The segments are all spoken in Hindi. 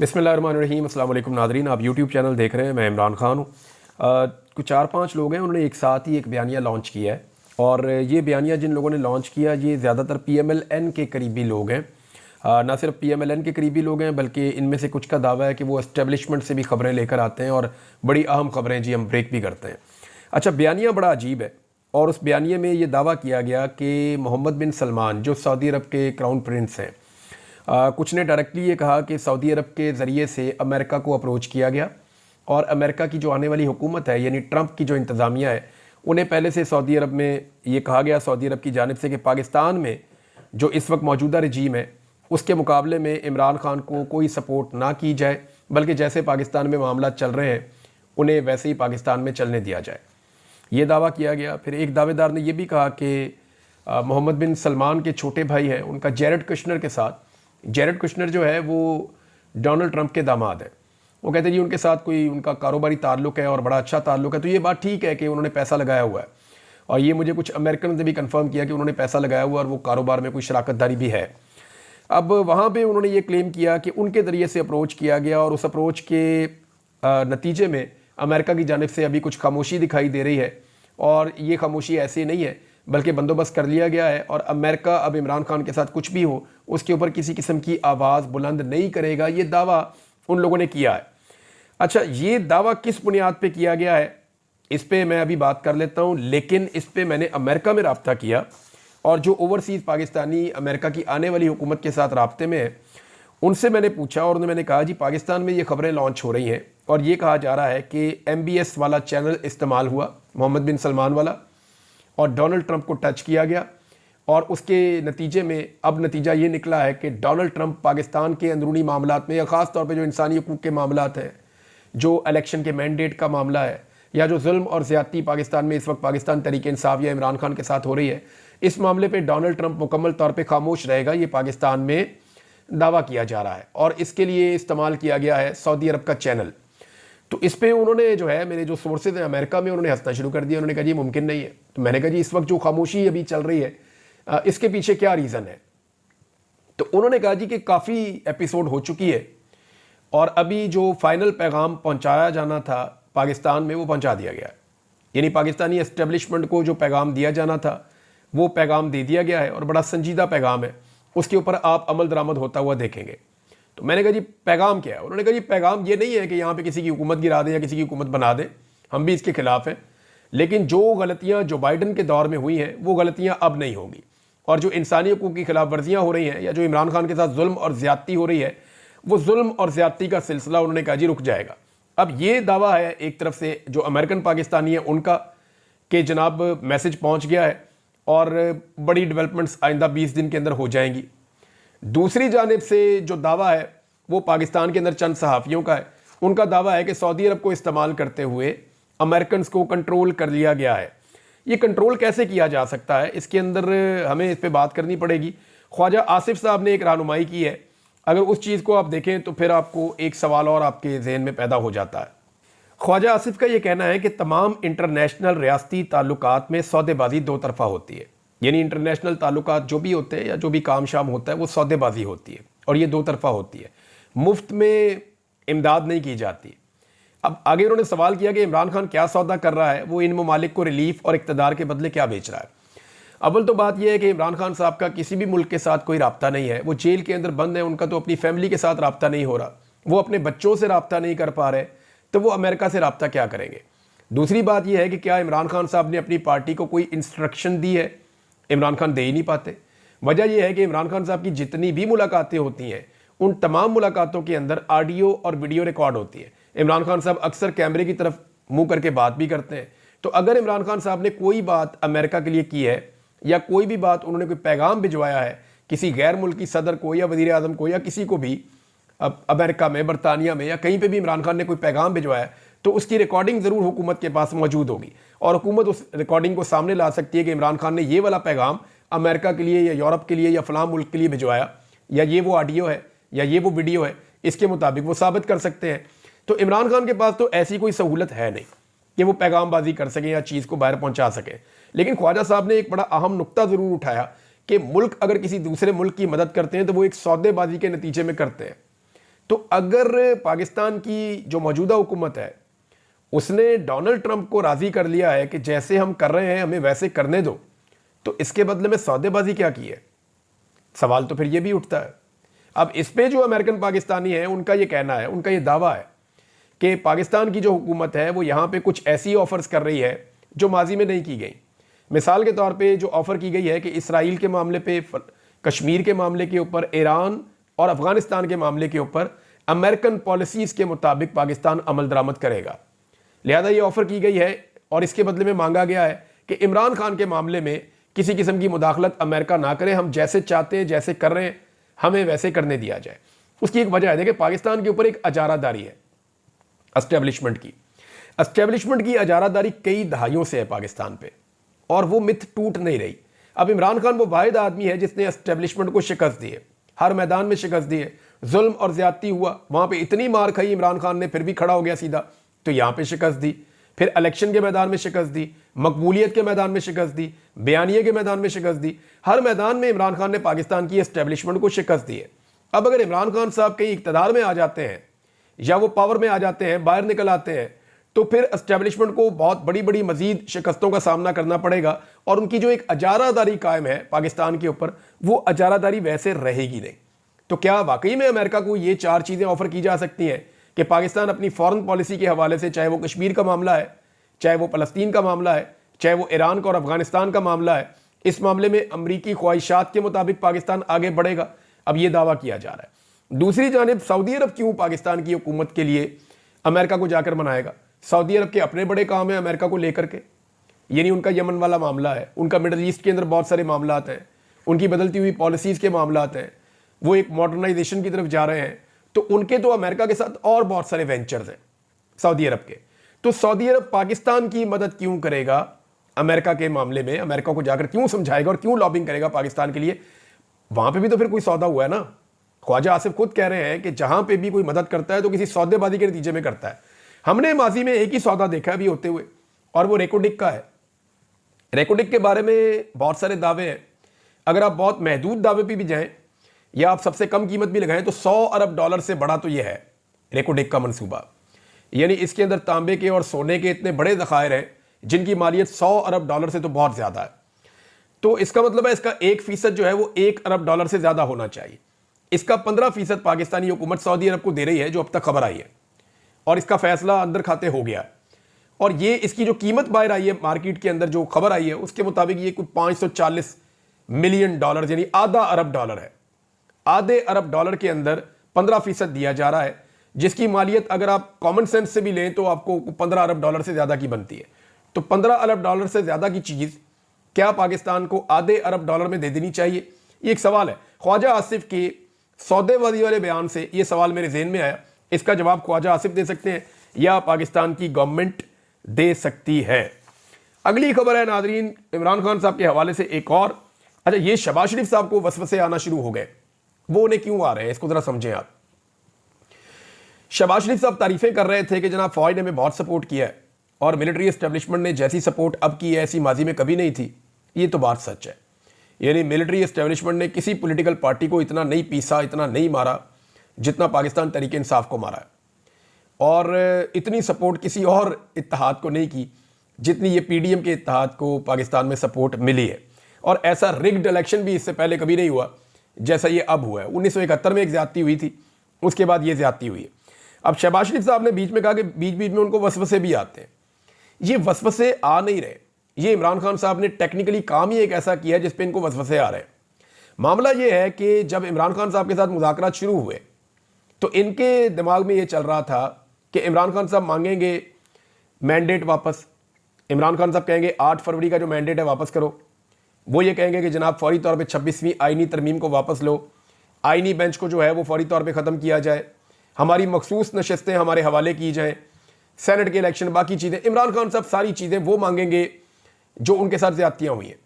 बिस्मिल्लाहिर्रहमानिर्रहीम। अस्सलाम वालेकुम नाज़रीन, आप यूट्यूब चैनल देख रहे हैं। मैं इमरान खान हूँ। कुछ 4-5 लोग हैं, उन्होंने एक साथ ही एक बयानिया लॉन्च किया है और ये बयानिया जिन लोगों ने लॉन्च किया ये ज़्यादातर PMLN के करीबी लोग हैं। ना सिर्फ PMLN के करीबी लोग हैं बल्कि इनमें से कुछ का दावा है कि वो एस्टेब्लिशमेंट से भी ख़बरें लेकर आते हैं और बड़ी अहम ख़बरें जी हम ब्रेक भी करते हैं। अच्छा, बयानिया बड़ा अजीब है और उस बयानिए में ये दावा किया गया कि मोहम्मद बिन सलमान जो सऊदी अरब के क्राउन प्रिंस हैं, कुछ ने डायरेक्टली ये कहा कि सऊदी अरब के ज़रिए से अमेरिका को अप्रोच किया गया और अमेरिका की जो आने वाली हुकूमत है यानी ट्रंप की जो इंतज़ामिया है उन्हें पहले से सऊदी अरब में ये कहा गया सऊदी अरब की जानिब से कि पाकिस्तान में जो इस वक्त मौजूदा रजीम है उसके मुकाबले में इमरान खान को कोई सपोर्ट ना की जाए, बल्कि जैसे पाकिस्तान में मामला चल रहे हैं उन्हें वैसे ही पाकिस्तान में चलने दिया जाए। ये दावा किया गया। फिर एक दावेदार ने यह भी कहा कि मोहम्मद बिन सलमान के छोटे भाई हैं उनका जेरेड कुशनर के साथ, जेरेड कुशनर जो है वो डोनाल्ड ट्रंप के दामाद है, वो कहते हैं जी उनके साथ कोई उनका कारोबारी ताल्लुक है और बड़ा अच्छा ताल्लुक है। तो ये बात ठीक है कि उन्होंने पैसा लगाया हुआ है और ये मुझे कुछ अमेरिकन ने भी कंफर्म किया कि उन्होंने पैसा लगाया हुआ और वो कारोबार में कोई शराकतदारी भी है। अब वहाँ पे उन्होंने ये क्लेम किया कि उनके ज़रिए से अप्रोच किया गया और उस अप्रोच के नतीजे में अमेरिका की जानिब से अभी कुछ खामोशी दिखाई दे रही है और ये खामोशी ऐसी नहीं है बल्कि बंदोबस्त कर लिया गया है और अमेरिका अब इमरान खान के साथ कुछ भी हो उसके ऊपर किसी किस्म की आवाज़ बुलंद नहीं करेगा। ये दावा उन लोगों ने किया है। अच्छा, ये दावा किस बुनियाद पे किया गया है इस पे मैं अभी बात कर लेता हूँ, लेकिन इस पे मैंने अमेरिका में रब्ता किया और जो ओवरसीज़ पाकिस्तानी अमेरिका की आने वाली हुकूमत के साथ रब्ते में है उनसे मैंने पूछा और उन्होंने कहा जी पाकिस्तान में ये खबरें लॉन्च हो रही हैं और ये कहा जा रहा है कि MBS वाला चैनल इस्तेमाल हुआ मोहम्मद बिन सलमान वाला और डोनाल्ड ट्रंप को टच किया गया और उसके नतीजे में अब नतीजा ये निकला है कि डोनाल्ड ट्रंप पाकिस्तान के अंदरूनी मामलात में या ख़ास तौर पे जो इंसानी हकूक़ के मामलात हैं, जो इलेक्शन के मैंडेट का मामला है या जो जुल्म और ज़्यादती पाकिस्तान में इस वक्त पाकिस्तान तहरीक इंसाफ या इमरान खान के साथ हो रही है, इस मामले पर डोनाल्ड ट्रंप मुकम्मल तौर पर खामोश रहेगा। ये पाकिस्तान में दावा किया जा रहा है और इसके लिए इस्तेमाल किया गया है सऊदी अरब का चैनल। तो इस पे उन्होंने जो है मेरे जो सोर्सेज हैं अमेरिका में उन्होंने हंसना शुरू कर दिया। उन्होंने कहा जी मुमकिन नहीं है। तो मैंने कहा जी इस वक्त जो खामोशी अभी चल रही है इसके पीछे क्या रीज़न है? तो उन्होंने कहा जी कि काफ़ी एपिसोड हो चुकी है और अभी जो फाइनल पैगाम पहुंचाया जाना था पाकिस्तान में वो पहुंचा दिया गया है। यानी पाकिस्तानी एस्टेब्लिशमेंट को जो पैगाम दिया जाना था वो पैगाम दे दिया गया है और बड़ा संजीदा पैगाम है, उसके ऊपर आप अमल दरामद होता हुआ देखेंगे। तो मैंने कहा जी पैगाम क्या है? उन्होंने कहा जी पैगाम ये नहीं है कि यहाँ पे किसी की हुकूमत गिरा दें या किसी की हुकूमत बना दें, हम भी इसके खिलाफ हैं, लेकिन जो गलतियाँ जो बाइडन के दौर में हुई हैं वो गलतियाँ अब नहीं होंगी और जो इंसानी हकूक़ की खिलाफ वर्जियाँ हो रही हैं या जो इमरान खान के साथ जुल्म और ज़्यादती हो रही है वो जुल्म और ज़्यादती का सिलसिला उन्होंने कहा जी रुक जाएगा। अब ये दावा है एक तरफ से जो अमेरिकन पाकिस्तानी है उनका कि जनाब मैसेज पहुँच गया है और बड़ी डेवलपमेंट्स आइंदा 20 दिन के अंदर हो जाएंगी। दूसरी जानिब से जो दावा है वो पाकिस्तान के अंदर चंद सहाफ़ियों का है, उनका दावा है कि सऊदी अरब को इस्तेमाल करते हुए अमेरिकन को कंट्रोल कर लिया गया है। ये कंट्रोल कैसे किया जा सकता है इसके अंदर हमें इस पर बात करनी पड़ेगी। ख्वाजा आसिफ साहब ने एक रहनुमाई की है, अगर उस चीज़ को आप देखें तो फिर आपको एक सवाल और आपके जहन में पैदा हो जाता है। ख्वाजा आसिफ का ये कहना है कि तमाम इंटरनेशनल रियासती ताल्लुकात में सौदेबाजी दो तरफा होती है, यानी इंटरनेशनल ताल्लुकात जो भी होते हैं या जो भी काम शाम होता है वो सौदेबाजी होती है और ये दो तरफा होती है, मुफ्त में इमदाद नहीं की जाती। अब आगे उन्होंने सवाल किया कि इमरान खान क्या सौदा कर रहा है, वो इन ममालिक को रिलीफ और इक़्तिदार के बदले क्या बेच रहा है। अव्वल तो बात यह है कि इमरान खान साहब का किसी भी मुल्क के साथ कोई रब्ता नहीं है, वो जेल के अंदर बंद है, उनका तो अपनी फैमिली के साथ रब्ता नहीं हो रहा, वो अपने बच्चों से रब्ता नहीं कर पा रहे, तो वो अमेरिका से रब्ता क्या करेंगे। दूसरी बात यह है कि क्या इमरान खान साहब ने अपनी पार्टी को कोई इंस्ट्रक्शन दी है? इमरान खान दे ही नहीं पाते। वजह यह है कि इमरान खान साहब की जितनी भी मुलाकातें होती हैं उन तमाम मुलाकातों के अंदर ऑडियो और वीडियो रिकॉर्ड होती है। इमरान खान साहब अक्सर कैमरे की तरफ मुंह करके बात भी करते हैं। तो अगर इमरान खान साहब ने कोई बात अमेरिका के लिए की है या कोई भी बात उन्होंने कोई पैगाम भिजवाया है किसी गैर मुल्की सदर को या वज़ीर आज़म को या किसी को भी अमेरिका में, बरतानिया में या कहीं पर भी इमरान खान ने कोई पैगाम भिजवाया तो उसकी रिकॉर्डिंग ज़रूर हुकूमत के पास मौजूद होगी और हुकूमत उस रिकॉर्डिंग को सामने ला सकती है कि इमरान खान ने ये वाला पैगाम अमेरिका के लिए या यूरोप के लिए या फलां मुल्क के लिए भिजवाया या ये वो ऑडियो है या ये वो वीडियो है, इसके मुताबिक वो साबित कर सकते हैं। तो इमरान खान के पास तो ऐसी कोई सहूलत है नहीं कि वो पैगामबाजी कर सकें या चीज़ को बाहर पहुंचा सकें। लेकिन ख्वाजा साहब ने एक बड़ा अहम नुक्ता ज़रूर उठाया कि मुल्क अगर किसी दूसरे मुल्क की मदद करते हैं तो वो एक सौदेबाजी के नतीजे में करते हैं। तो अगर पाकिस्तान की जो मौजूदा हुकूमत है उसने डोनाल्ड ट्रंप को राज़ी कर लिया है कि जैसे हम कर रहे हैं हमें वैसे करने दो, तो इसके बदले में सौदेबाजी क्या की है? सवाल तो फिर ये भी उठता है। अब इस पे जो अमेरिकन पाकिस्तानी है उनका ये कहना है, उनका ये दावा है कि पाकिस्तान की जो हुकूमत है वो यहाँ पे कुछ ऐसी ऑफर्स कर रही है जो माजी में नहीं की गई। मिसाल के तौर पे जो ऑफ़र की गई है कि इसराइल के मामले पे, कश्मीर के मामले के ऊपर, ईरान और अफगानिस्तान के मामले के ऊपर अमेरिकन पॉलिसीज़ के मुताबिक पाकिस्तान अमल दरामद करेगा। लिहाजा ये ऑफ़र की गई है और इसके बदले में मांगा गया है कि इमरान खान के मामले में किसी किस्म की मुदाखलत अमेरिका ना करे, हम जैसे चाहते हैं जैसे कर रहे हैं हमें वैसे करने दिया जाए। उसकी एक वजह है, देखिए पाकिस्तान के ऊपर एक अजारादारी है एस्टेब्लिशमेंट की अजारादारी कई दहाइयों से है पाकिस्तान पे, और वो मिथ टूट नहीं रही। अब इमरान खान वो वाहिद आदमी है जिसने एस्टेब्लिशमेंट को शिकस्त दी है, हर मैदान में शिकस्त दी है। जुल्म और ज्यादती हुआ, वहां पे इतनी मार खाई इमरान खान ने, फिर भी खड़ा हो गया सीधा, तो यहां पे शिकस्त दी। फिर इलेक्शन के मैदान में शिकस्त दी, मकबूलियत के मैदान में शिकस्त दी, बयानिए के मैदान में शिकस्त दी। हर मैदान में इमरान खान ने पाकिस्तान की एस्टेब्लिशमेंट को शिकस्त दी है। अब अगर इमरान खान साहब कहीं इक़्तिदार में आ जाते हैं या वो पावर में आ जाते हैं, बाहर निकल आते हैं, तो फिर एस्टेब्लिशमेंट को बहुत बड़ी बड़ी मजीद शिकस्तों का सामना करना पड़ेगा, और उनकी जो एक अजारादारी कायम है पाकिस्तान के ऊपर, वो अजारादारी वैसे रहेगी नहीं। तो क्या वाकई में अमेरिका को ये 4 चीज़ें ऑफर की जा सकती हैं कि पाकिस्तान अपनी फॉरेन पॉलिसी के हवाले से, चाहे वो कश्मीर का मामला है, चाहे वो फ़लस्तीन का मामला है, चाहे वो ईरान का और अफगानिस्तान का मामला है, इस मामले में अमरीकी ख्वाहिशात के मुताबिक पाकिस्तान आगे बढ़ेगा? अब ये दावा किया जा रहा है। दूसरी जानिब सऊदी अरब क्यों पाकिस्तान की हुकूमत के लिए अमेरिका को जाकर मनाएगा? सऊदी अरब के अपने बड़े काम है अमेरिका को लेकर के, ये नहीं उनका यमन वाला मामला है, उनका मिडल ईस्ट के अंदर बहुत सारे मामला हैं, उनकी बदलती हुई पॉलिसीज़ के मामला हैं, वो एक मॉडर्नाइजेशन की तरफ जा रहे हैं, तो उनके तो अमेरिका के साथ और बहुत सारे वेंचर्स हैं सऊदी अरब के। तो सऊदी अरब पाकिस्तान की मदद क्यों करेगा अमेरिका के मामले में? अमेरिका को जाकर क्यों समझाएगा और क्यों लॉबिंग करेगा पाकिस्तान के लिए? वहां पे भी तो फिर कोई सौदा हुआ है ना। ख्वाजा आसिफ खुद कह रहे हैं कि जहां पे भी कोई मदद करता है तो किसी सौदेबाजी के नतीजे में करता है। हमने माजी में एक ही सौदा देखा है अभी होते हुए, और वो रेकोडिक का है। रेकोडिक के बारे में बहुत सारे दावे हैं। अगर आप बहुत महदूद दावे पे भी जाएं या आप सबसे कम कीमत भी लगाएं तो $100 अरब से बड़ा तो ये है रेकोडिक का मंसूबा। यानी इसके अंदर तांबे के और सोने के इतने बड़े ज़खायर हैं जिनकी मालियत $100 अरब से तो बहुत ज़्यादा है। तो इसका मतलब है इसका 1% जो है वो $1 अरब से ज़्यादा होना चाहिए। इसका 15% पाकिस्तानी हुकूमत सऊदी अरब को दे रही है, जो अब तक खबर आई है, और इसका फैसला अंदर खाते हो गया है। और ये इसकी जो कीमत बाहर आई है मार्केट के अंदर, जो खबर आई है उसके मुताबिक ये कुछ $540 मिलियन यानी आधा अरब डॉलर है। आधे अरब डॉलर के अंदर 15% दिया जा रहा है, जिसकी मालियत अगर आप कॉमन सेंस से भी लें तो आपको $15 अरब से ज़्यादा की बनती है। तो $15 अरब से ज़्यादा की चीज़ क्या पाकिस्तान को आधे अरब डॉलर में दे देनी चाहिए? ये एक सवाल है। ख्वाजा आसिफ के सौदेबाजी वाले बयान से ये सवाल मेरे ज़हन में आया। इसका जवाब ख्वाजा आसिफ दे सकते हैं या पाकिस्तान की गवर्नमेंट दे सकती है। अगली खबर है नाजरीन इमरान खान साहब के हवाले से एक और। अच्छा, ये शहबाज शरीफ साहब को वसवसे आना शुरू हो गए, वो उन्हें क्यों आ रहे हैं इसको ज़रा समझें आप। शहबाज शरीफ साहब तारीफ़ें कर रहे थे कि जनाब फ़ौज ने हमें बहुत सपोर्ट किया है और मिलिट्री एस्टेब्लिशमेंट ने जैसी सपोर्ट अब की है ऐसी माजी में कभी नहीं थी। ये तो बात सच है। यानी मिलिट्री एस्टेब्लिशमेंट ने किसी पॉलिटिकल पार्टी को इतना नहीं पीसा, इतना नहीं मारा जितना पाकिस्तान तहरीक इंसाफ को मारा है, और इतनी सपोर्ट किसी और इत्तेहाद को नहीं की जितनी ये PDM के इत्तेहाद को पाकिस्तान में सपोर्ट मिली है। और ऐसा रिग्ड इलेक्शन भी इससे पहले कभी नहीं हुआ जैसा ये अब हुआ है। 1971 में एक ज्यादती हुई थी, उसके बाद ये ज्यादती हुई है। अब शहबाज शरीफ साहब ने बीच में कहा कि बीच बीच में उनको वसवसे भी आते हैं। ये वसवसे आ नहीं रहे, ये इमरान खान साहब ने टेक्निकली काम ही एक ऐसा किया जिस पे इनको वसवसे आ रहे हैं। मामला ये है कि जब इमरान खान साहब के साथ मुज़ाकरात शुरू हुए तो इनके दिमाग में ये चल रहा था कि इमरान खान साहब मांगेंगे मैंडेट वापस। इमरान खान साहब कहेंगे 8 फरवरी का जो मैंडेट है वापस करो। वो ये कहेंगे कि जनाब फौरी तौर पे 26वीं आइनी तरमीम को वापस लो, आइनी बेंच को जो है वो फौरी तौर पे ख़त्म किया जाए, हमारी मखसूस नशस्तें हमारे हवाले की जाएं, सेनेट के इलेक्शन, बाकी चीज़ें। इमरान खान साहब सारी चीज़ें वो मांगेंगे जो उनके साथ ज़्यादतियाँ हुई हैं।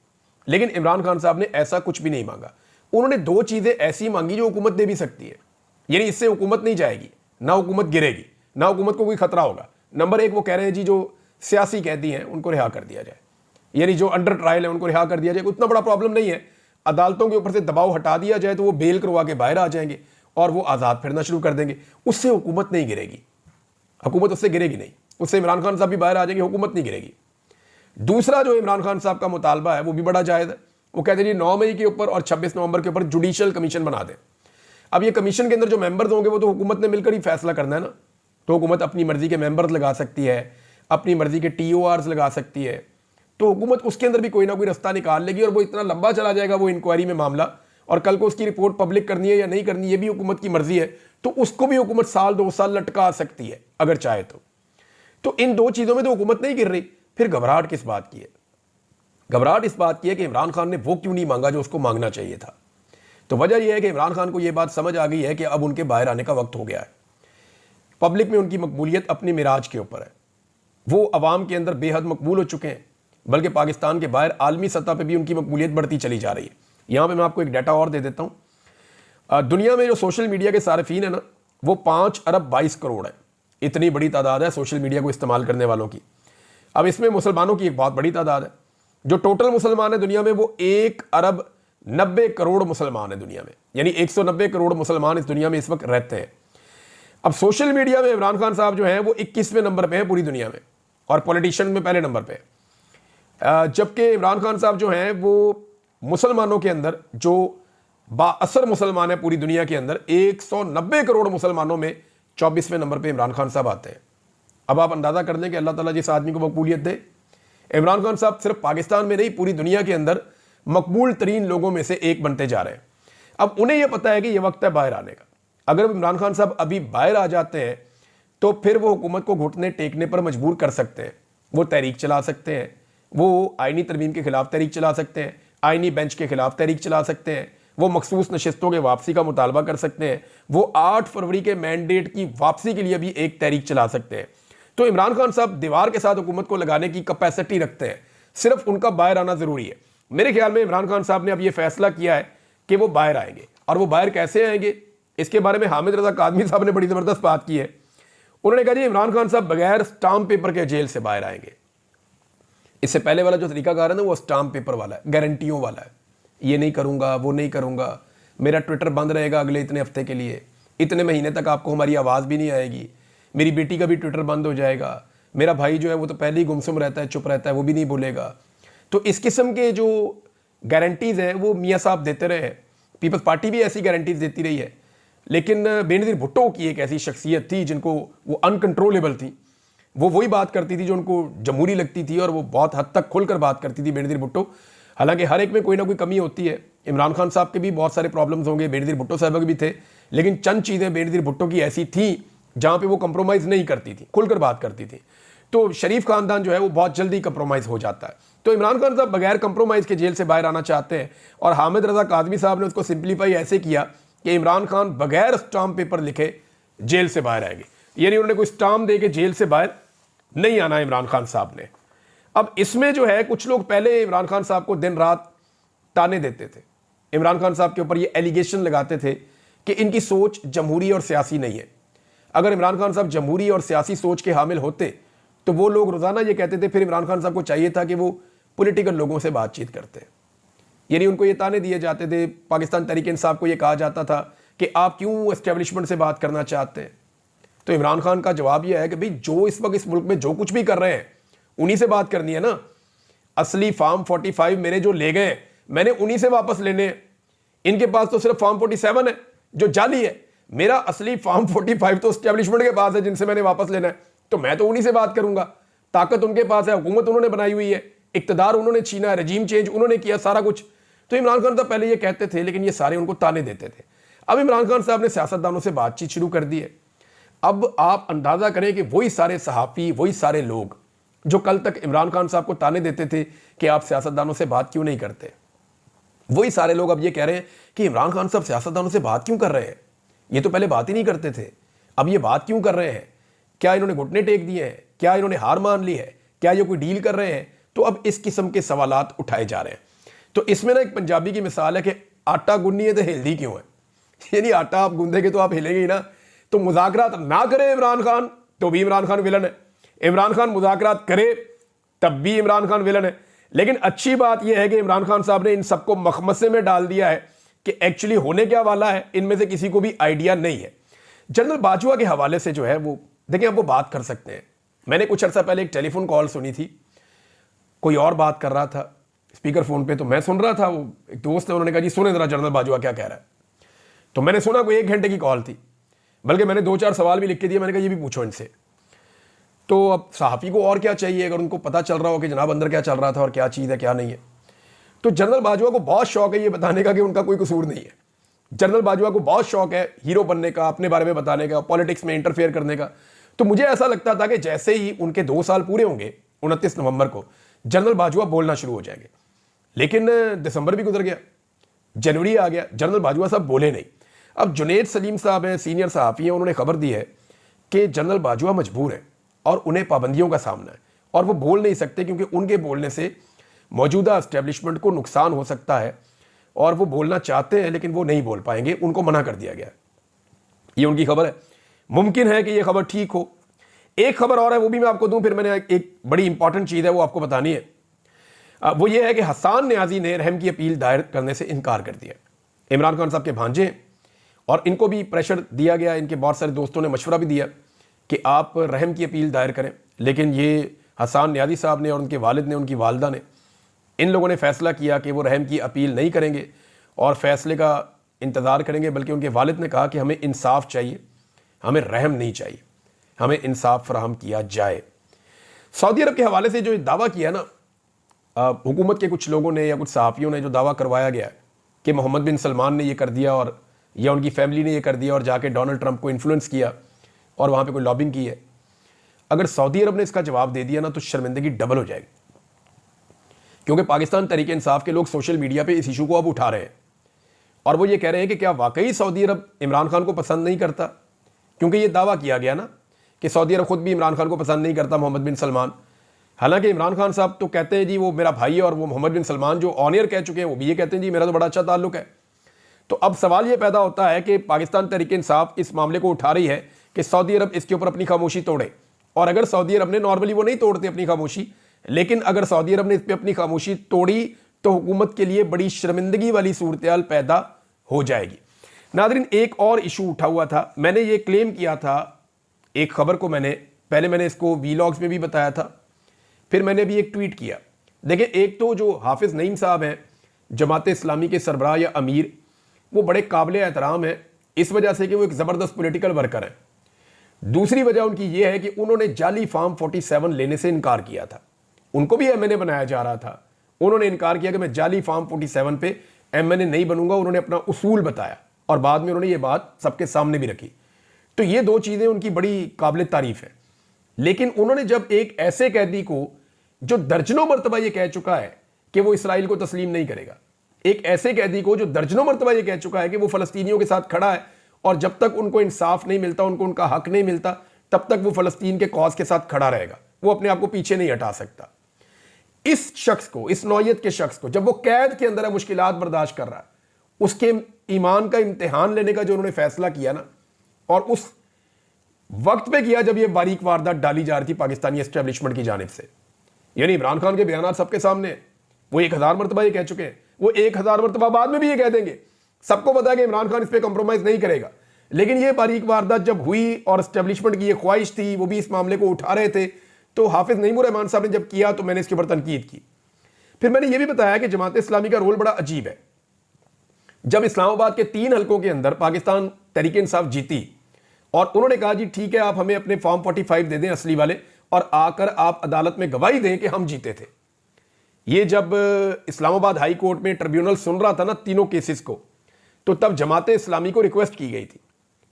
लेकिन इमरान खान साहब ने ऐसा कुछ भी नहीं मांगा। उन्होंने 2 चीज़ें ऐसी मांगी जो हुकूमत दे भी सकती है। यानी इससे हुकूमत नहीं जाएगी, ना हुकूमत गिरेगी, ना हुकूमत को कोई खतरा होगा। नंबर 1 वो कह रहे हैं जी जो सियासी कैदी हैं उनको रिहा कर दिया जाए, यानी जो अंडर ट्रायल है उनको रिहा कर दिया जाए। उतना बड़ा प्रॉब्लम नहीं है, अदालतों के ऊपर से दबाव हटा दिया जाए तो वो बेल करवा के बाहर आ जाएंगे और वो आज़ाद फिरना शुरू कर देंगे, उससे हुकूमत नहीं गिरेगी, हुकूमत उससे गिरेगी नहीं, उससे इमरान खान साहब भी बाहर आ जाएंगे, हुकूमत नहीं गिरेगी। दूसरा जो इमरान खान साहब का मुतालबा है वो भी बड़ा जायज़ है। वो कहते हैं जी 9 मई के ऊपर और 26 नवंबर के ऊपर जुडिशल कमीशन बना दें। अब ये कमीशन के अंदर जो मेंबर्स होंगे वो तो हुकूमत ने मिलकर ही फैसला करना है ना, तो हुकूमत अपनी मर्जी के मेंबर्स लगा सकती है, अपनी मर्जी के TORs लगा सकती है, तो हुकूमत उसके अंदर भी कोई ना कोई रास्ता निकाल लेगी और वो इतना लंबा चला जाएगा वो इंक्वायरी में मामला, और कल को उसकी रिपोर्ट पब्लिक करनी है या नहीं करनी है ये भी हुकूमत की मर्जी है, तो उसको भी हुकूमत साल 2 साल लटका सकती है अगर चाहे तो इन दो चीज़ों में तो हुकूमत नहीं गिर रही। फिर घबराहट किस बात की है? घबराहट इस बात की है कि इमरान खान ने वो क्यों नहीं मांगा जो उसको मांगना चाहिए था। तो वजह यह है कि इमरान खान को यह बात समझ आ गई है कि अब उनके बाहर आने का वक्त हो गया है। पब्लिक में उनकी मकबूलियत अपनी मिराज के ऊपर है, वो अवाम के अंदर बेहद मकबूल हो चुके हैं, बल्कि पाकिस्तान के बाहर आलमी सतह पर भी उनकी मकबूलियत बढ़ती चली जा रही है। यहाँ पर मैं आपको एक डाटा और दे देता हूँ। दुनिया में जो सोशल मीडिया के सार्फिन है ना वो 5 अरब 22 करोड़ है। इतनी बड़ी तादाद है सोशल मीडिया को इस्तेमाल करने वालों की। अब इसमें मुसलमानों की एक बहुत बड़ी तादाद है। जो टोटल मुसलमान है दुनिया में वो 1 अरब 90 करोड़ मुसलमान है दुनिया में, यानी 190 करोड़ मुसलमान इस दुनिया में इस वक्त रहते हैं। अब सोशल मीडिया में इमरान खान साहब जो हैं वो 21वें नंबर पे हैं पूरी दुनिया में, और पॉलिटिशियन में पहले नंबर पे। जबकि इमरान खान साहब जो हैं वो मुसलमानों के अंदर जो बाअसर मुसलमान है पूरी दुनिया के अंदर 190 करोड़ मुसलमानों में 24वें नंबर पे इमरान खान साहब आते हैं। अब आप अंदाजा कर लें कि अल्लाह ताला जिस आदमी को मकबूलियत दे। इमरान खान साहब सिर्फ पाकिस्तान में नहीं पूरी दुनिया के अंदर मकबूल तरीन लोगों में से एक बनते जा रहे हैं। अब उन्हें यह पता है कि यह वक्त है बाहर आने का। अगर इमरान खान साहब अभी बाहर आ जाते हैं तो फिर वो हुकूमत को घुटने टेकने पर मजबूर कर सकते हैं। वो तहरीक चला सकते हैं, वो आइनी तरमीम के खिलाफ तहरीक चला सकते हैं, आइनी बेंच के खिलाफ तहरीक चला सकते हैं, वो मखसूस नशिस्तों के वापसी का मुतालबा कर सकते हैं, वो 8 फरवरी के मैंडेट की वापसी के लिए भी एक तहरीक चला सकते हैं। तो इमरान खान साहब दीवार के साथ हुकूमत को लगाने की कैपेसिटी रखते हैं, सिर्फ उनका बाहर आना जरूरी है। मेरे ख्याल में इमरान खान साहब ने अब यह फैसला किया है कि वो बाहर आएंगे, और वो बाहर कैसे आएंगे इसके बारे में हामिद रजा कादमी साहब ने बड़ी जबरदस्त बात की है। उन्होंने कहा जी इमरान खान साहब बगैर स्टाम्प पेपर के जेल से बाहर आएंगे। इससे पहले वाला जो तरीकाकार है ना वो स्टाम्प पेपर वाला है, गारंटियों वाला है। ये नहीं करूंगा, वो नहीं करूंगा, मेरा ट्विटर बंद रहेगा अगले इतने हफ्ते के लिए, इतने महीने तक आपको हमारी आवाज़ भी नहीं आएगी, मेरी बेटी का भी ट्विटर बंद हो जाएगा, मेरा भाई जो है वो तो पहले ही गुमसुम रहता है, चुप रहता है, वो भी नहीं बोलेगा। तो इस किस्म के जो गारंटीज़ हैं वो मियाँ साहब देते रहे हैं। पीपल्स पार्टी भी ऐसी गारंटीज़ देती रही है, लेकिन बेनज़ीर भुट्टो की एक ऐसी शख्सियत थी जिनको वो अनकंट्रोलेबल थी। वो वही बात करती थी जो उनको जमहूरी लगती थी, और वो बहुत हद तक खुलकर बात करती थी बेनज़ीर भुट्टो। हालांकि हर एक में कोई ना कोई कमी होती है। इमरान खान साहब के भी बहुत सारे प्रॉब्लम्स होंगे, बेनज़ीर भुट्टो साहब के भी थे, लेकिन चंद चीज़ें बेनज़ीर भुट्टो की ऐसी थी जहाँ पे वो कंप्रोमाइज़ नहीं करती थी, खुलकर बात करती थी। तो शरीफ खानदान जो है वो बहुत जल्दी कंप्रोमाइज़ हो जाता है। तो इमरान खान साहब बगैर कंप्रोमाइज़ के जेल से बाहर आना चाहते हैं, और हामिद रजा कादमी साहब ने उसको सिंप्लीफाई ऐसे किया कि इमरान खान बगैर स्टाम्प पेपर लिखे जेल से बाहर आएंगे, यानी उन्होंने कोई स्टाम्प दे के जेल से बाहर नहीं आना इमरान खान साहब ने। अब इसमें जो है कुछ लोग पहले इमरान खान साहब को दिन रात ताने देते थे, इमरान खान साहब के ऊपर ये एलिगेशन लगाते थे कि इनकी सोच जमहूरी और सियासी नहीं है। अगर इमरान खान साहब जमहूरी और सियासी सोच के हामिल होते तो वो लोग रोज़ाना ये कहते थे फिर इमरान खान साहब को चाहिए था कि वो पॉलिटिकल लोगों से बातचीत करते, यानी उनको ये ताने दिए जाते थे। पाकिस्तान तहरीक इंसाफ को ये कहा जाता था कि आप क्यों एस्टेब्लिशमेंट से बात करना चाहते हैं। तो इमरान खान का जवाब यह है कि भाई जो इस वक्त इस मुल्क में जो कुछ भी कर रहे हैं उन्हीं से बात करनी है ना। असली फार्म 45 मेरे जो ले गए मैंने उन्हीं से वापस लेने हैं। इनके पास तो सिर्फ फार्म 47 है जो जाली है, मेरा असली फार्म 45 तो एस्टेब्लिशमेंट के पास है जिनसे मैंने वापस लेना है, तो मैं तो उन्हीं से बात करूंगा। ताकत उनके पास है, हुकूमत उन्होंने बनाई हुई है, इक्तदार उन्होंने छीना, रजीम चेंज उन्होंने किया, सारा कुछ। तो इमरान खान साहब पहले ये कहते थे, लेकिन ये सारे उनको ताने देते थे। अब इमरान खान साहब ने सियासतदानों से बातचीत शुरू कर दी है। अब आप अंदाजा करें कि वही सारे सहाफ़ी, वही सारे लोग जो कल तक इमरान खान साहब को ताने देते थे कि आप सियासतदानों से बात क्यों नहीं करते, वही सारे लोग अब ये कह रहे हैं कि इमरान खान साहब सियासतदानों से बात क्यों कर रहे हैं। ये तो पहले बात ही नहीं करते थे, अब ये बात क्यों कर रहे हैं? क्या इन्होंने घुटने टेक दिए हैं? क्या इन्होंने हार मान ली है? क्या ये कोई डील कर रहे हैं? तो अब इस किस्म के सवालात उठाए जा रहे हैं। तो इसमें ना एक पंजाबी की मिसाल है कि आटा गुन्नी है तो हिलदी क्यों है, यानी आटा आप गूंदेंगे तो आप हिलेंगे ही ना। तो मुज़ाकरात ना करे इमरान खान तो भी इमरान खान विलन है, इमरान खान मुज़ाकरात करे तब भी इमरान खान विलन है। लेकिन अच्छी बात यह है कि इमरान खान साहब ने इन सबको मखमसे में डाल दिया है कि एक्चुअली होने क्या वाला है इनमें से किसी को भी आइडिया नहीं है। जनरल बाजवा के हवाले से जो है वो देखिए, आप वो बात कर सकते हैं। मैंने कुछ अर्सा पहले एक टेलीफोन कॉल सुनी थी, कोई और बात कर रहा था स्पीकर फोन पे, तो मैं सुन रहा था। वो एक दोस्त है, उन्होंने कहा जी सुने जरा जनरल बाजवा क्या कह रहा है। तो मैंने सुना कोई 1 घंटे की कॉल थी, बल्कि मैंने 2-4 सवाल भी लिख के दिए। मैंने कहा ये भी पूछो इनसे। तो अब सहाफ़ी को और क्या चाहिए, अगर उनको पता चल रहा हो कि जनाब अंदर क्या चल रहा था और क्या चीज़ है क्या नहीं है। तो जनरल बाजवा को बहुत शौक है ये बताने का कि उनका कोई कसूर नहीं है। जनरल बाजवा को बहुत शौक है हीरो बनने का, अपने बारे में बताने का, पॉलिटिक्स में इंटरफेयर करने का। तो मुझे ऐसा लगता था कि जैसे ही उनके 2 साल पूरे होंगे 29 नवंबर को, जनरल बाजवा बोलना शुरू हो जाएंगे। लेकिन दिसंबर भी गुजर गया, जनवरी आ गया, जनरल बाजवा साहब बोले नहीं। अब जुनेद सलीम साहब हैं, सीनियर सहाफ़ी हैं, उन्होंने खबर दी है कि जनरल बाजवा मजबूर हैं और उन्हें पाबंदियों का सामना है और वो बोल नहीं सकते, क्योंकि उनके बोलने से मौजूदा एस्टेब्लिशमेंट को नुकसान हो सकता है और वो बोलना चाहते हैं लेकिन वो नहीं बोल पाएंगे, उनको मना कर दिया गया। ये उनकी खबर है। मुमकिन है कि ये खबर ठीक हो। एक खबर और है, वो भी मैं आपको दूं, फिर मैंने एक बड़ी इंपॉर्टेंट चीज़ है वो आपको बतानी है। वो ये है कि हसन न्याजी ने रहम की अपील दायर करने से इनकार कर दिया। इमरान खान साहब के भांजे हैं और इनको भी प्रेशर दिया गया, इनके बहुत सारे दोस्तों ने मशवरा भी दिया कि आप रहम की अपील दायर करें, लेकिन ये हसन न्याजी साहब ने और उनके वालिद ने, उनकी वालदा ने, इन लोगों ने फैसला किया कि वो रहम की अपील नहीं करेंगे और फैसले का इंतज़ार करेंगे। बल्कि उनके वालिद ने कहा कि हमें इंसाफ चाहिए, हमें रहम नहीं चाहिए, हमें इंसाफ फराहम किया जाए। सऊदी अरब के हवाले से जो दावा किया ना हुकूमत के कुछ लोगों ने या कुछ सहाफ़ियों ने, जो दावा करवाया गया कि मोहम्मद बिन सलमान ने ये कर दिया और या उनकी फैमिली ने ये कर दिया और जाके डोनाल्ड ट्रंप को इन्फ्लुएंस किया और वहाँ पे कोई लॉबिंग की है, अगर सऊदी अरब ने इसका जवाब दे दिया ना तो शर्मिंदगी डबल हो जाएगी। क्योंकि पाकिस्तान तहरीक इंसाफ के लोग सोशल मीडिया पे इस इशू को अब उठा रहे हैं और वो ये कह रहे हैं कि क्या वाकई सऊदी अरब इमरान खान को पसंद नहीं करता, क्योंकि ये दावा किया गया ना कि सऊदी अरब खुद भी इमरान खान को पसंद नहीं करता, मोहम्मद बिन सलमान। हालांकि इमरान खान साहब तो कहते हैं जी वो मेरा भाई है, और वो मोहम्मद बिन सलमान जो ऑन एयर कह चुके हैं वो भी ये कहते हैं जी मेरा तो बड़ा अच्छा ताल्लुक है। तो अब सवाल ये पैदा होता है कि पाकिस्तान तहरीक इंसाफ इस मामले को उठा रही है कि सऊदी अरब इसके ऊपर अपनी खामोशी तोड़े, और अगर सऊदी अरब ने, नॉर्मली वो नहीं तोड़ते अपनी खामोशी, लेकिन अगर सऊदी अरब ने इस पर अपनी खामोशी तोड़ी तो हुकूमत के लिए बड़ी शर्मिंदगी वाली सूरत पैदा हो जाएगी। नादरीन, एक और इशू उठा हुआ था, मैंने ये क्लेम किया था एक खबर को, मैंने इसको वीलॉग्स में भी बताया था, फिर मैंने भी एक ट्वीट किया। देखिए, एक तो जो हाफिज़ नईम साहब हैं जमात इस्लामी के सरबराह या अमीर, वो बड़े काबिल एहतराम हैं इस वजह से कि वो एक ज़बरदस्त पॉलिटिकल वर्कर हैं। दूसरी वजह उनकी ये है कि उन्होंने जाली फार्म 47 लेने से इनकार किया था। उनको भी एमएनए बनाया जा रहा था, उन्होंने इनकार किया कि मैं जाली फार्म 47 पे एमएनए नहीं बनूंगा। उन्होंने अपना उसूल बताया और बाद में उन्होंने ये बात सबके सामने भी रखी। तो ये 2 चीज़ें उनकी बड़ी काबिल तारीफ है। लेकिन उन्होंने जब एक ऐसे कैदी को जो दर्जनों मरतबा ये कह चुका है कि वो इसराइल को तस्लीम नहीं करेगा, एक ऐसे कैदी को जो दर्जनों मरतबा ये कह चुका है कि वो फ़लस्तीनियों के साथ खड़ा है और जब तक उनको इंसाफ नहीं मिलता, उनको उनका हक नहीं मिलता, तब तक वो फ़लस्तीन के कॉज के साथ खड़ा रहेगा, वो अपने आप को पीछे नहीं हटा सकता। इस शख्स को, इस नौयत के शख्स को, जब वो कैद के अंदर है, मुश्किलात बर्दाश्त कर रहा है, उसके ईमान का इम्तिहान लेने का जो उन्होंने फैसला किया ना, और उस वक्त पे किया जब ये बारीक वारदात डाली जा रही थी पाकिस्तानी एस्टेब्लिशमेंट की जानिब से, यानी इमरान खान के बयान सबके सामने, वो 1000 मरतबा ये कह चुके हैं, वो 1000 मरतबा बाद में भी ये कह देंगे। सबको पता है कि इमरान खान इस पर कंप्रोमाइज नहीं करेगा। लेकिन ये बारीक वारदात जब हुई और एस्टेब्लिशमेंट की ये ख्वाहिश थी, वो भी इस मामले को उठा रहे थे, तो हाफिज नईमुर रहमान साहब ने जब किया तो मैंने इसके ऊपर तनकीद की। फिर मैंने ये भी बताया कि जमात इस्लामी का रोल बड़ा अजीब है। जब इस्लामाबाद के 3 हलकों के अंदर पाकिस्तान तहरीक इंसाफ जीती और उन्होंने कहा जी ठीक है, आप हमें अपने फॉर्म 45 दे दें असली वाले, और आकर आप अदालत में गवाही दें कि हम जीते थे। ये जब इस्लामाबाद हाई कोर्ट में ट्रिब्यूनल सुन रहा था ना तीनों केसेस को, तो तब जमात इस्लामी को रिक्वेस्ट की गई थी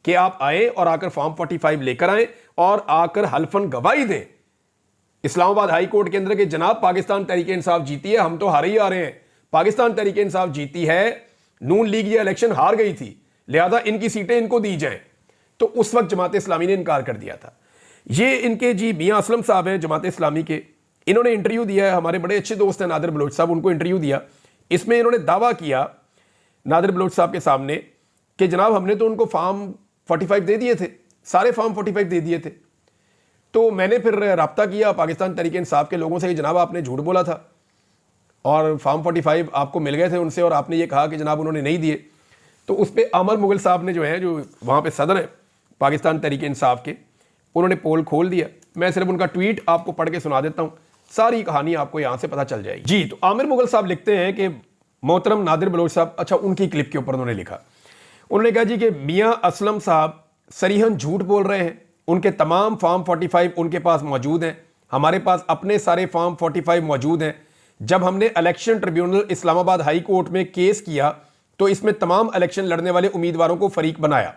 कि आप आए और आकर फॉर्म 45 लेकर आए और आकर हल्फन गवाही दें इस्लामाबाद हाई कोर्ट के अंदर कि जनाब पाकिस्तान तहरीक इंसाफ जीती है, हम तो हारे ही आ रहे हैं, पाकिस्तान तहरीक इंसाफ जीती है, नून लीग ये इलेक्शन हार गई थी, लिहाजा इनकी सीटें इनको दी जाएं। तो उस वक्त जमात इस्लामी ने इनकार कर दिया था। ये इनके जी मियां असलम साहब हैं जमात इस्लामी के, इन्होंने इंटरव्यू दिया है, हमारे बड़े अच्छे दोस्त हैं नादिर बलोच साहब, उनको इंटरव्यू दिया। इसमें इन्होंने दावा किया नादिर बलोच साहब के सामने कि जनाब हमने तो उनको फॉर्म 45 दे दिए थे, सारे फॉर्म 45 दे दिए थे। तो मैंने फिर रब्ता किया पाकिस्तान तहरीक इंसाफ के लोगों से कि जनाब आपने झूठ बोला था और फॉर्म 45 आपको मिल गए थे उनसे, और आपने ये कहा कि जनाब उन्होंने नहीं दिए। तो उस पर आमिर मुगल साहब ने जो है, जो वहाँ पे सदर है पाकिस्तान तहरीक इंसाफ के, उन्होंने पोल खोल दिया। मैं सिर्फ उनका ट्वीट आपको पढ़ के सुना देता हूँ, सारी कहानी आपको यहाँ से पता चल जाएगी जी। तो आमिर मुगल साहब लिखते हैं कि मोहतरम नादिर बलोच साहब, अच्छा उनकी क्लिप के ऊपर उन्होंने लिखा, उन्होंने कहा जी कि मियाँ असलम साहब सरीहन झूठ बोल रहे हैं, उनके तमाम फॉर्म 45 उनके पास मौजूद हैं, हमारे पास अपने सारे फॉर्म 45 मौजूद हैं। जब हमने election tribunal Islamabad high court में केस किया तो इसमें तमाम इलेक्शन लड़ने वाले उम्मीदवारों को फरीक बनाया,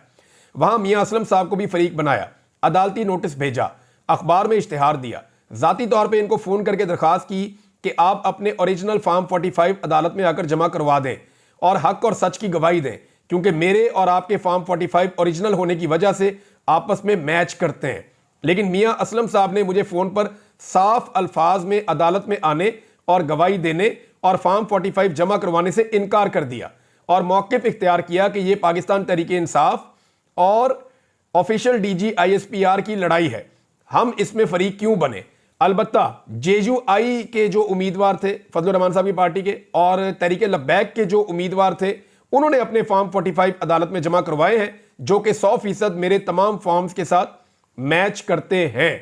वहां मियाँ असलम साहब को भी फरीक बनाया, अदालती नोटिस भेजा, अखबार में इश्तिहार दिया, जाती तौर पे इनको फ़ोन करके दरख्वास्त की कि आप अपने ओरिजिनल फॉर्म 45 अदालत में आकर जमा करवा दें और हक और सच की गवाही दें, क्योंकि मेरे और आपके फॉर्म 45 ओरिजिनल होने की वजह से आपस में मैच करते हैं। लेकिन मियाँ असलम साहब ने मुझे फ़ोन पर साफ अल्फाज में अदालत में आने और गवाही देने और फॉर्म 45 जमा करवाने से इनकार कर दिया और मौक़िफ़ इख्तियार किया कि यह पाकिस्तान तहरीक इंसाफ और ऑफिशियल DG/ISPR की लड़ाई है, हम इसमें फरीक क्यों बने। अलबत्ता JUI के जो उम्मीदवार थे फजलुर रहमान साहब की पार्टी के और तहरीक लब्बैक के जो उम्मीदवार थे, उन्होंने अपने फॉर्म 45 अदालत में जमा करवाए हैं, जो कि 100% मेरे तमाम फॉर्म्स के साथ मैच करते हैं।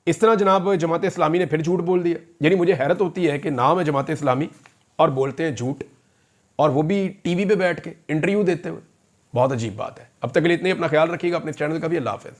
इस तरह जनाब जमात इस्लामी ने फिर झूठ बोल दिया। यानी मुझे हैरत होती है कि नाम है जमात इस्लामी और बोलते हैं झूठ, और वो भी टीवी पे बैठ के इंटरव्यू देते हुए। बहुत अजीब बात है। अब तक के लिए इतने, अपना ख्याल रखिएगा, अपने चैनल का भी। अल्लाह हाफ़िज़।